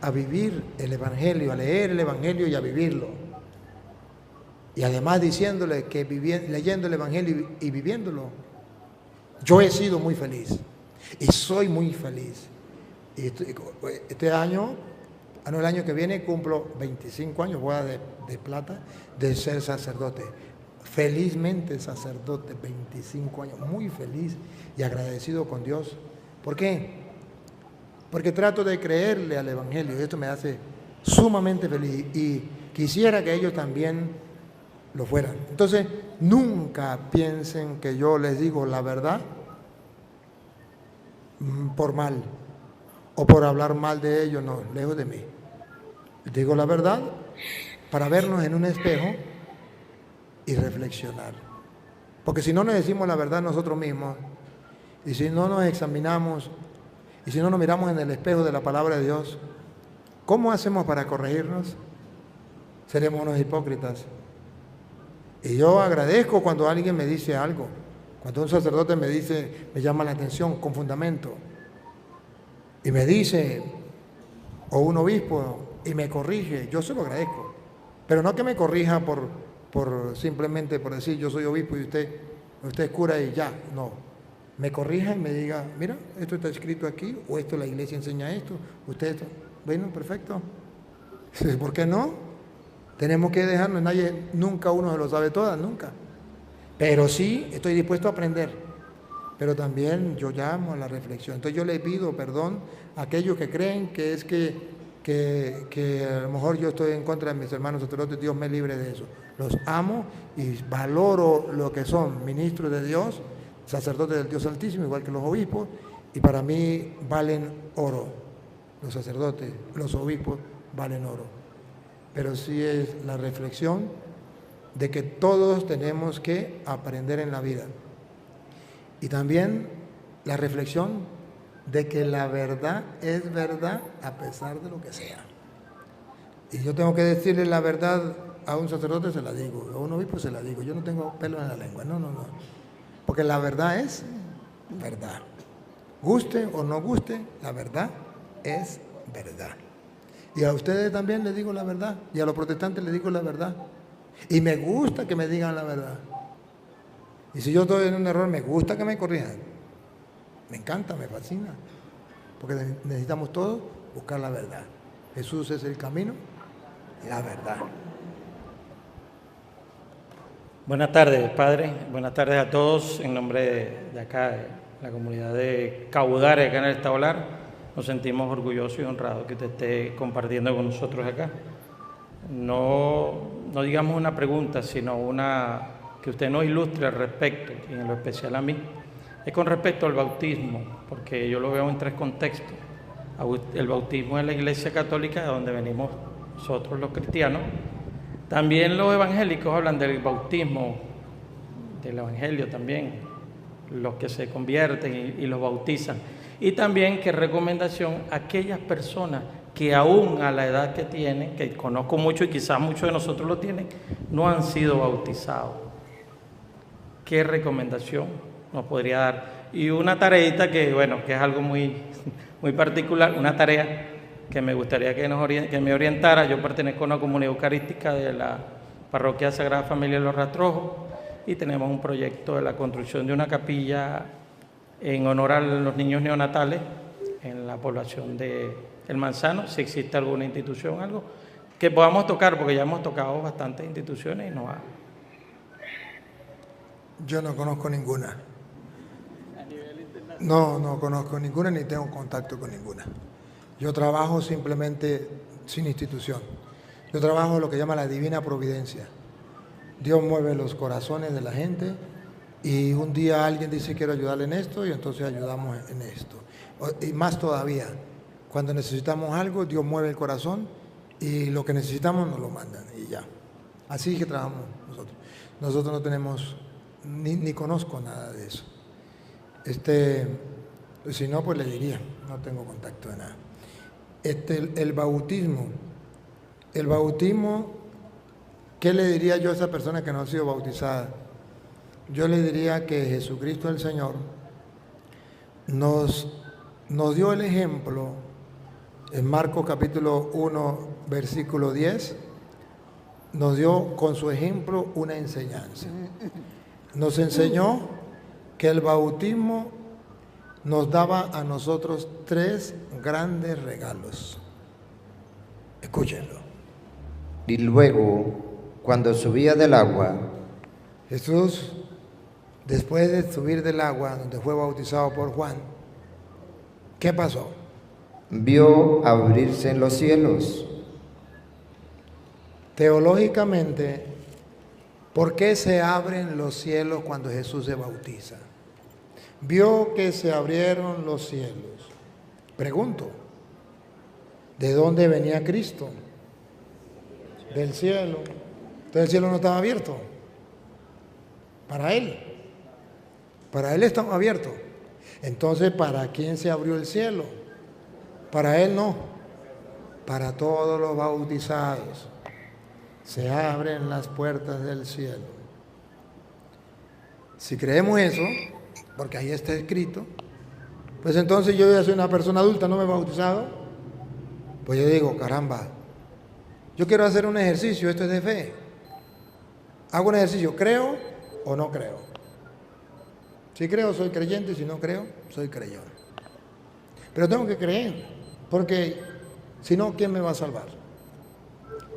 a vivir el Evangelio, a leer el Evangelio y a vivirlo. Y además diciéndole que leyendo el Evangelio y viviéndolo, yo he sido muy feliz y soy muy feliz. Y este año, el año que viene cumplo 25 años, boda de plata, de ser sacerdote. Felizmente sacerdote, 25 años, muy feliz y agradecido con Dios. ¿Por qué? Porque trato de creerle al Evangelio y esto me hace sumamente feliz y quisiera que ellos también lo fueran. Entonces, nunca piensen que yo les digo la verdad por mal o por hablar mal de ellos, no, lejos de mí. Digo la verdad para vernos en un espejo y reflexionar. Porque si no nos decimos la verdad nosotros mismos y si no nos examinamos y si no nos miramos en el espejo de la palabra de Dios, ¿cómo hacemos para corregirnos? Seremos unos hipócritas. Y yo agradezco cuando alguien me dice algo, cuando un sacerdote me dice, me llama la atención con fundamento, y me dice, o un obispo, y me corrige, yo se lo agradezco. Pero no que me corrija por simplemente por decir yo soy obispo y usted es cura y ya, no. Me corrija y me diga, mira, esto está escrito aquí, o esto la iglesia enseña esto, usted esto. Bueno, perfecto. ¿Por qué no? Tenemos que dejarnos, nunca uno se lo sabe todas, nunca. Pero sí, estoy dispuesto a aprender. Pero también yo llamo a la reflexión. Entonces yo le pido perdón a aquellos que creen que es que a lo mejor yo estoy en contra de mis hermanos sacerdotes, Dios me libre de eso. Los amo y valoro lo que son ministros de Dios, sacerdotes del Dios Altísimo, igual que los obispos, y para mí valen oro. Los sacerdotes, los obispos valen oro. Pero sí es la reflexión de que todos tenemos que aprender en la vida. Y también la reflexión de que la verdad es verdad a pesar de lo que sea. Y yo tengo que decirle la verdad a un sacerdote, se la digo, a un obispo se la digo. Yo no tengo pelo en la lengua, no. Porque la verdad es verdad. Guste o no guste, la verdad es verdad. Y a ustedes también les digo la verdad. Y a los protestantes les digo la verdad. Y me gusta que me digan la verdad. Y si yo estoy en un error, me gusta que me corrijan. Me encanta, me fascina. Porque necesitamos todos buscar la verdad. Jesús es el camino y la verdad. Buenas tardes, Padre. Buenas tardes a todos. En nombre de acá, de la comunidad de Caudare, acá en el Estado Lara, nos sentimos orgullosos y honrados que usted esté compartiendo con nosotros acá. No digamos una pregunta, sino una que usted nos ilustre al respecto, y en lo especial a mí. Es con respecto al bautismo, porque yo lo veo en tres contextos. El bautismo en la Iglesia Católica, de donde venimos nosotros los cristianos. También los evangélicos hablan del bautismo, del evangelio también, los que se convierten y los bautizan. Y también qué recomendación a aquellas personas que aún a la edad que tienen, que conozco mucho y quizás muchos de nosotros lo tienen, no han sido bautizados. ¿Qué recomendación nos podría dar? Y una tareita que, bueno, que es algo muy, muy particular, una tarea que me gustaría que me orientara. Yo pertenezco a una comunidad eucarística de la Parroquia Sagrada Familia de los Rastrojos y tenemos un proyecto de la construcción de una capilla en honor a los niños neonatales en la población de El Manzano, si existe alguna institución, algo que podamos tocar, porque ya hemos tocado bastantes instituciones y no ha... Yo no conozco ninguna. No conozco ninguna ni tengo contacto con ninguna. Yo trabajo simplemente sin institución. Yo trabajo lo que llama la divina providencia. Dios mueve los corazones de la gente y un día alguien dice quiero ayudarle en esto y entonces ayudamos en esto. Y más todavía, cuando necesitamos algo, Dios mueve el corazón y lo que necesitamos nos lo mandan y ya. Así que trabajamos nosotros. Nosotros no tenemos, ni conozco nada de eso. Si no, pues le diría, no tengo contacto de nada. El bautismo, ¿qué le diría yo a esa persona que no ha sido bautizada? Yo le diría que Jesucristo el Señor nos dio el ejemplo en Marcos capítulo 1, versículo 10, nos dio con su ejemplo una enseñanza. Nos enseñó que el bautismo nos daba a nosotros 3 grandes regalos. Escúchenlo. Y luego, cuando subía del agua, Jesús, después de subir del agua, donde fue bautizado por Juan, ¿qué pasó? vio abrirse los cielos. Teológicamente, ¿por qué se abren los cielos cuando Jesús se bautiza? Vio que se abrieron los cielos. Pregunto, ¿de dónde venía Cristo? Del cielo. Entonces el cielo no estaba abierto. Para Él. Para Él estaba abierto. Entonces, ¿para quién se abrió el cielo? Para Él no. Para todos los bautizados. Se abren las puertas del cielo. Si creemos eso, porque ahí está escrito, pues entonces yo ya soy una persona adulta, no me he bautizado. Pues yo digo, caramba, yo quiero hacer un ejercicio, esto es de fe. Hago un ejercicio, ¿creo o no creo? Si creo, soy creyente, si no creo, soy creyente. Pero tengo que creer, porque si no, ¿quién me va a salvar?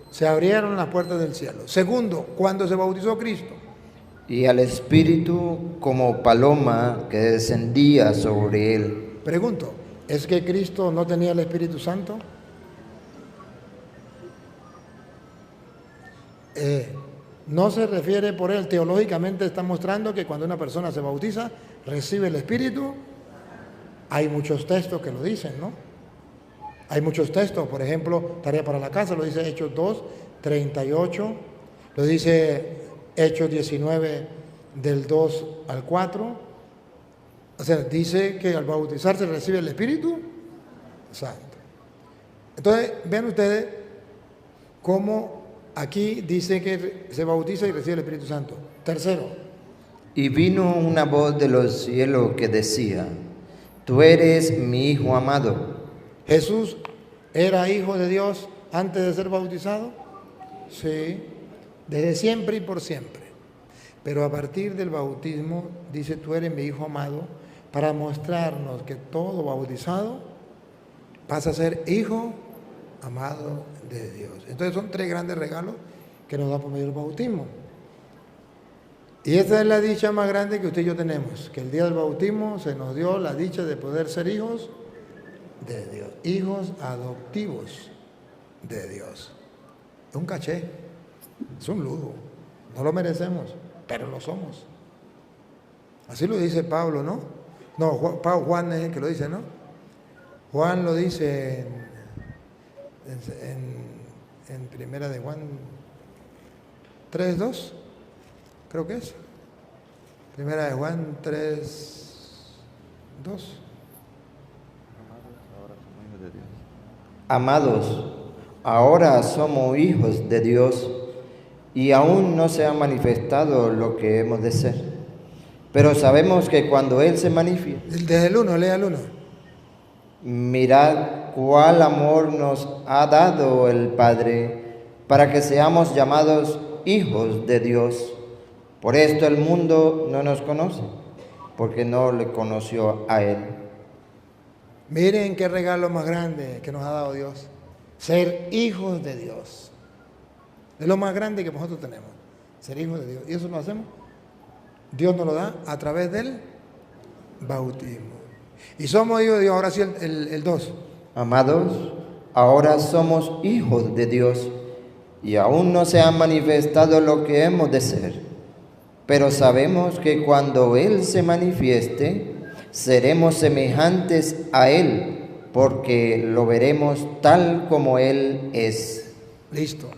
Se abrieron las puertas del cielo. Segundo, cuando se bautizó Cristo. Y al Espíritu como paloma que descendía sobre él. Pregunto, ¿es que Cristo no tenía el Espíritu Santo? No se refiere por él, teológicamente está mostrando que cuando una persona se bautiza, recibe el Espíritu. Hay muchos textos que lo dicen, ¿no? Hay muchos textos, por ejemplo, Tarea para la Casa, lo dice Hechos 2, 38, lo dice Hechos 19, del 2 al 4. O sea, dice que al bautizarse recibe el Espíritu Santo. Entonces, vean ustedes cómo aquí dice que se bautiza y recibe el Espíritu Santo. Tercero. Y vino una voz de los cielos que decía, tú eres mi Hijo amado. ¿Jesús era hijo de Dios antes de ser bautizado? Sí, desde siempre y por siempre. Pero a partir del bautismo dice, tú eres mi Hijo amado, para mostrarnos que todo bautizado pasa a ser hijo amado de Dios. Entonces son 3 grandes regalos que nos da por medio del bautismo. Y esta es la dicha más grande que usted y yo tenemos, que el día del bautismo se nos dio la dicha de poder ser hijos de Dios, hijos adoptivos de Dios. Es un caché, es un lujo, no lo merecemos, pero lo somos. Así lo dice Pablo, ¿no? No, Juan es el que lo dice, ¿no? Juan lo dice en primera de Juan 3:2, creo que es. Primera de Juan 3:2. Amados, ahora somos hijos de Dios y aún no se ha manifestado lo que hemos de ser. Pero sabemos que cuando Él se manifieste... Desde el 1, lea el 1. Mirad cuál amor nos ha dado el Padre para que seamos llamados hijos de Dios. Por esto el mundo no nos conoce, porque no le conoció a Él. Miren qué regalo más grande que nos ha dado Dios. Ser hijos de Dios. Es lo más grande que nosotros tenemos. Ser hijos de Dios. ¿Y eso lo hacemos? Dios nos lo da a través del bautismo. Y somos hijos de Dios. Ahora sí el 2. Amados, ahora somos hijos de Dios y aún no se ha manifestado lo que hemos de ser. Pero sabemos que cuando Él se manifieste, seremos semejantes a Él, porque lo veremos tal como Él es. Listo.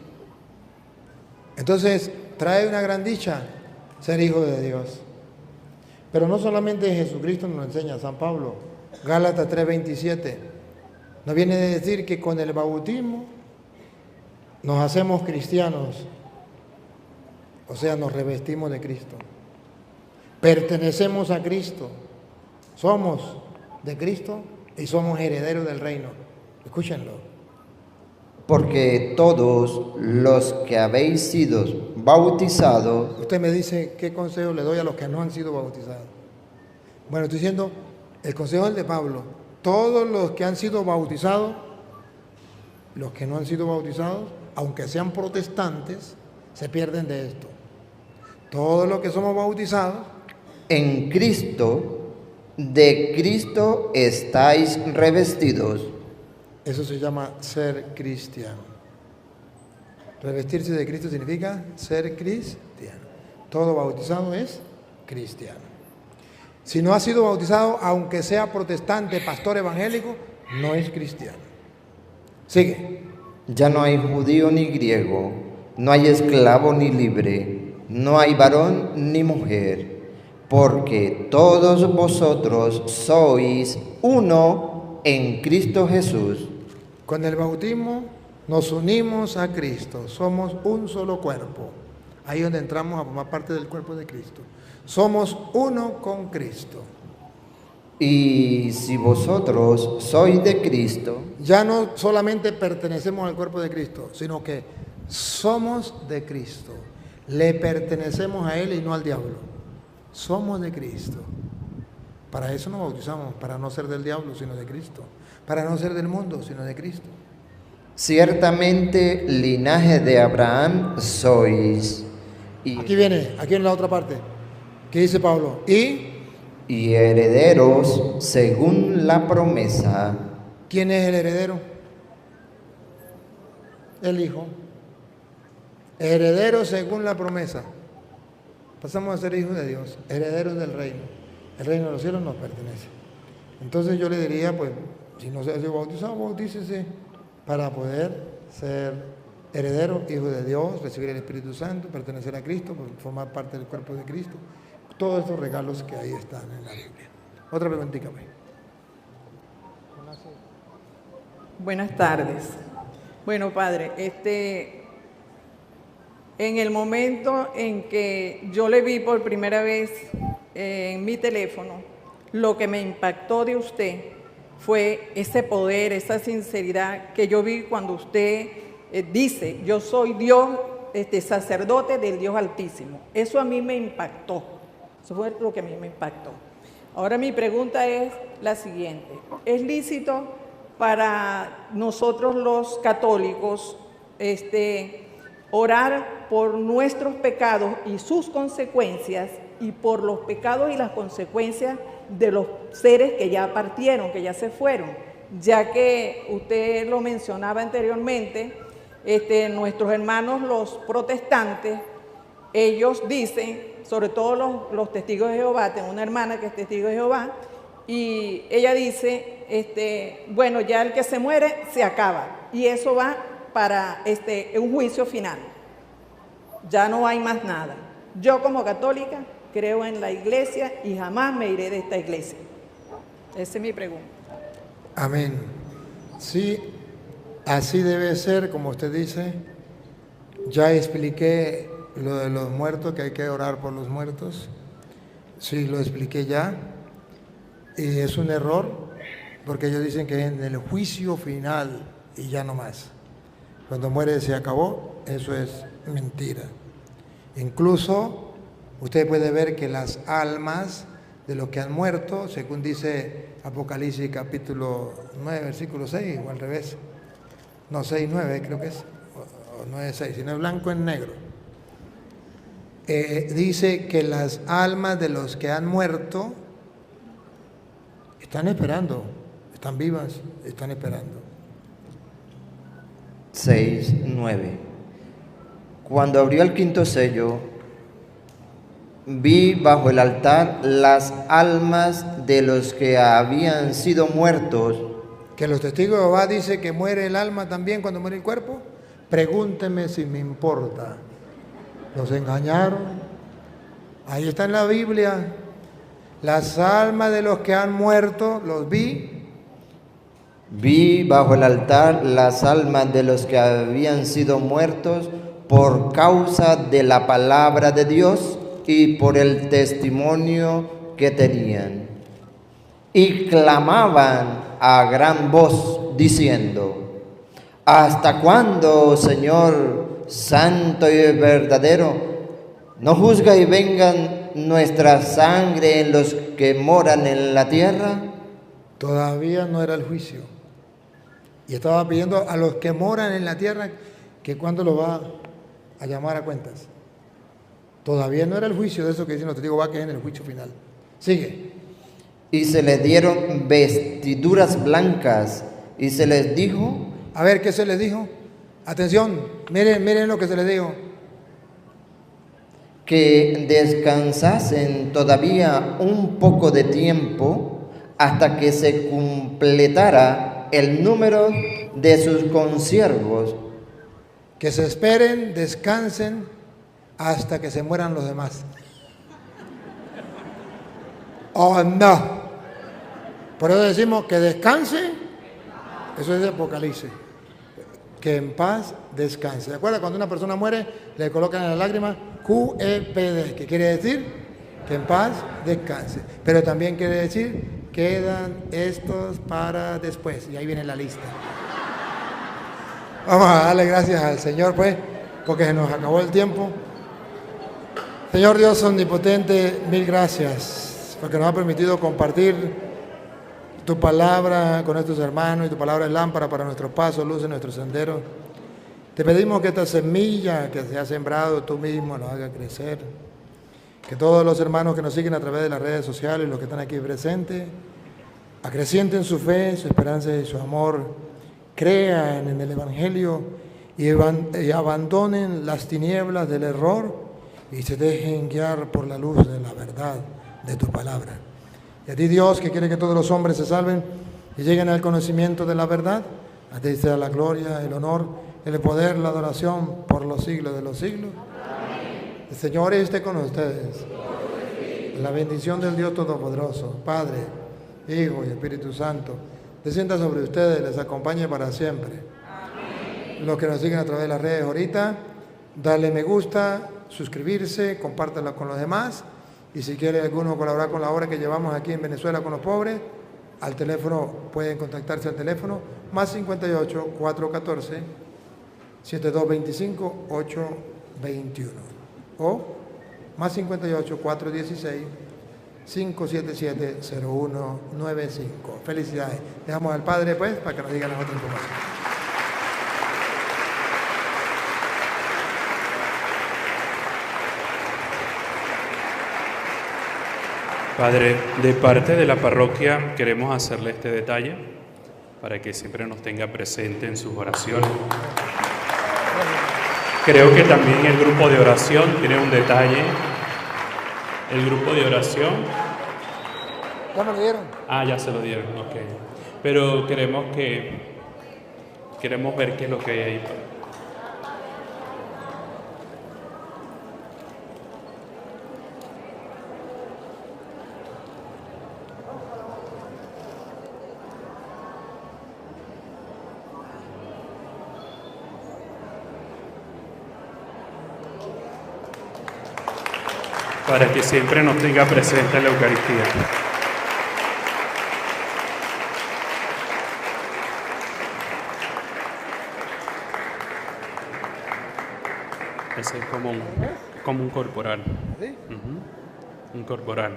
Entonces, trae una gran dicha ser hijo de Dios. Pero no solamente Jesucristo nos lo enseña, San Pablo, Gálatas 3:27, nos viene a decir que con el bautismo nos hacemos cristianos, o sea, nos revestimos de Cristo. Pertenecemos a Cristo, somos de Cristo y somos herederos del reino. Escúchenlo. Porque todos los que habéis sido bautizados... Usted me dice, ¿qué consejo le doy a los que no han sido bautizados? Bueno, estoy diciendo, el consejo es de Pablo. Todos los que han sido bautizados, los que no han sido bautizados, aunque sean protestantes, se pierden de esto. Todos los que somos bautizados, en Cristo, de Cristo estáis revestidos. Eso se llama ser cristiano. Revestirse de Cristo significa ser cristiano. Todo bautizado es cristiano. Si no ha sido bautizado, aunque sea protestante, pastor evangélico, no es cristiano. Sigue. Ya no hay judío ni griego, no hay esclavo ni libre, no hay varón ni mujer, porque todos vosotros sois uno en Cristo Jesús. Con el bautismo nos unimos a Cristo, somos un solo cuerpo. Ahí donde entramos a formar parte del cuerpo de Cristo. Somos uno con Cristo. Y si vosotros sois de Cristo, ya no solamente pertenecemos al cuerpo de Cristo, sino que somos de Cristo. Le pertenecemos a Él y no al diablo. Somos de Cristo. Para eso nos bautizamos, para no ser del diablo, sino de Cristo. Para no ser del mundo, sino de Cristo. Ciertamente linaje de Abraham sois. Y aquí en la otra parte. ¿Qué dice Pablo? Y herederos según la promesa. ¿Quién es el heredero? El Hijo. Heredero según la promesa. Pasamos a ser hijos de Dios, herederos del reino. El reino de los cielos nos pertenece. Entonces yo le diría, pues, si no se ha sido bautizado, bautícese para poder ser heredero, hijo de Dios, recibir el Espíritu Santo, pertenecer a Cristo, formar parte del cuerpo de Cristo. Todos estos regalos que ahí están en la Biblia. Otra preguntita. Buenas tardes. Bueno, padre, en el momento en que yo le vi por primera vez en mi teléfono, lo que me impactó de usted fue ese poder, esa sinceridad que yo vi cuando usted dice, yo soy Dios, sacerdote del Dios Altísimo. Eso a mí me impactó. Eso fue lo que a mí me impactó. Ahora mi pregunta es la siguiente. ¿Es lícito para nosotros los católicos orar por nuestros pecados y sus consecuencias y por los pecados y las consecuencias de los seres que ya partieron, que ya se fueron? Ya que usted lo mencionaba anteriormente, nuestros hermanos los protestantes, ellos dicen, sobre todo los testigos de Jehová, tengo una hermana que es testigo de Jehová, y ella dice, bueno, ya el que se muere se acaba, y eso va para un juicio final. Ya no hay más nada. Yo como católica creo en la iglesia y jamás me iré de esta iglesia. Esa es mi pregunta. Amén. Sí, Así debe ser, como usted dice. Ya expliqué lo de los muertos, que hay que orar por los muertos. Sí, lo expliqué ya. Y es un error, porque ellos dicen que es en el juicio final y ya no más. Cuando muere se acabó, eso es mentira. Incluso usted puede ver que las almas de los que han muerto, según dice Apocalipsis capítulo 9, versículo 6, o al revés, no 6, 9 creo que es, o 9, 6, si no es blanco es negro. Dice que las almas de los que han muerto están esperando, están vivas, están esperando. 6, 9. Cuando abrió el quinto sello, vi bajo el altar las almas de los que habían sido muertos. Que los testigos de Jehová dice que muere el alma también cuando muere el cuerpo. Pregúnteme si me importa. Los engañaron. Ahí está en la Biblia. Las almas de los que han muerto, los vi. Vi bajo el altar las almas de los que habían sido muertos por causa de la palabra de Dios y por el testimonio que tenían. Y clamaban a gran voz diciendo: ¿hasta cuándo, Señor santo y verdadero, no juzga y vengan nuestra sangre en los que moran en la tierra? Todavía no era el juicio. Y estaba pidiendo a los que moran en la tierra que cuando lo va a llamar a cuentas. Todavía no era el juicio de eso que dicen los testigos, va que es en el juicio final. Sigue. Y se les dieron vestiduras blancas y se les dijo. A ver, ¿qué se les dijo? Atención, miren lo que se les dijo. Que descansasen todavía un poco de tiempo hasta que se completara el número de sus consiervos. Que se esperen, descansen hasta que se mueran los demás. Oh, no. Por eso decimos que descanse. Eso es de Apocalipsis. Que en paz descanse. ¿Se acuerdan? Cuando una persona muere, le colocan en la lágrima QEPD, que quiere decir que en paz descanse. Pero también quiere decir quedan estos para después. Y ahí viene la lista. Vamos a darle gracias al Señor, pues, porque se nos acabó el tiempo. Señor Dios omnipotente, mil gracias, porque nos ha permitido compartir tu palabra con nuestros hermanos, y tu palabra es lámpara para nuestros pasos, luz en nuestros senderos. Te pedimos que esta semilla que se ha sembrado tú mismo nos haga crecer. Que todos los hermanos que nos siguen a través de las redes sociales, los que están aquí presentes, acrecienten su fe, su esperanza y su amor. Crean en el Evangelio y abandonen las tinieblas del error y se dejen guiar por la luz de la verdad de tu palabra. Y a ti, Dios, que quiere que todos los hombres se salven y lleguen al conocimiento de la verdad, a ti sea la gloria, el honor, el poder, la adoración por los siglos de los siglos. Amén. El Señor esté con ustedes. La bendición del Dios Todopoderoso, Padre, Hijo y Espíritu Santo, descienda sobre ustedes, les acompañe para siempre. Amén. Los que nos siguen a través de las redes ahorita, dale me gusta, suscribirse, compártanlo con los demás. Y si quiere alguno colaborar con la obra que llevamos aquí en Venezuela con los pobres, al teléfono, pueden contactarse al teléfono más 58 414 7225 821 o más 58 416 577 0195. Felicidades. Dejamos al Padre, pues, para que nos diga las otras informaciones. Padre, de parte de la parroquia queremos hacerle este detalle para que siempre nos tenga presente en sus oraciones. Creo que también el grupo de oración tiene un detalle. El grupo de oración... ¿Ya me lo dieron? Ah, ya se lo dieron, ok. Pero queremos ver qué es lo que hay ahí. para que siempre nos tenga presente en la Eucaristía. Ese es como un corporal. Un corporal.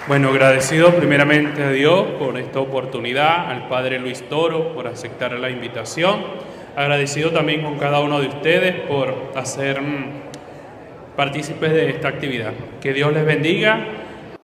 Bueno, agradecido primeramente a Dios por esta oportunidad, al Padre Luis Toro por aceptar la invitación, agradecido también con cada uno de ustedes por hacer partícipes de esta actividad. Que Dios les bendiga